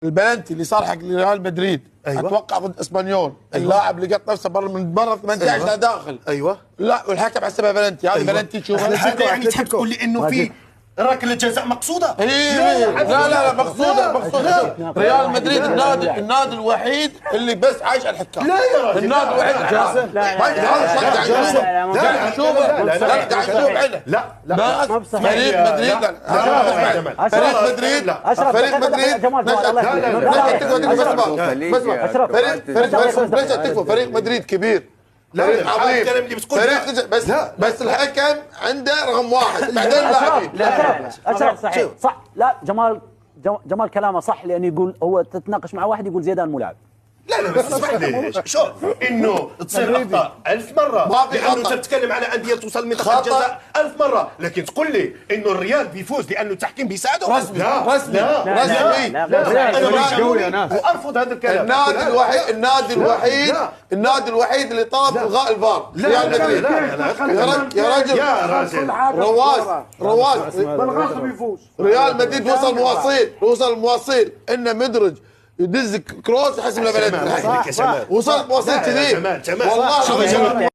البلنتي اللي صار حق ريال مدريد، أيوة. اتوقع ضد اسبانيول، اللاعب اللي قط نفسه برا 18 أيوة. داخل، ايوه لا والحكم حسبها بلنتي. هذه أيوة. بلنتي تشوفها. هذا يعني تقول لي انه في ركله جزاء مقصوده؟ لا مقصوده. ريال مدريد النادي الوحيد اللي بس عايش على الحكام. لا يا راجل، النادي الوحيد قاعد نشوفه قاعد نشوف عينه. لا فريق مدريد فريق مدريد فريق مدريد كبير، فريق عظيم، فريق بس الحكم عنده رقم واحد بعدين اللاعبين. لا اشرف صحيح صح. لا جمال كلامه صح، لان يقول هو تتناقش مع واحد يقول زيدان مو لاعب. لا بس اسمح لي، شوف انه تصير اخطاء 1000 مره، ما في لانه خطأ. انت تتكلم على انديه توصل منطقه الجزاء 1000 مره، لكن تقول لي انه الريال بيفوز لانه التحكيم بيساعده؟ رسمي رسمي انا مش قوي وارفض هذا الكلام. النادي الوحيد اللي طلب الغاء الفار ريال مدريد. يا رجل رواس بالغصب يفوز. ريال مدريد وصل مواصيل انه مدرج يدز كروس يحسب له بلنتي. وصل وصل مواصيل كذي والله والله.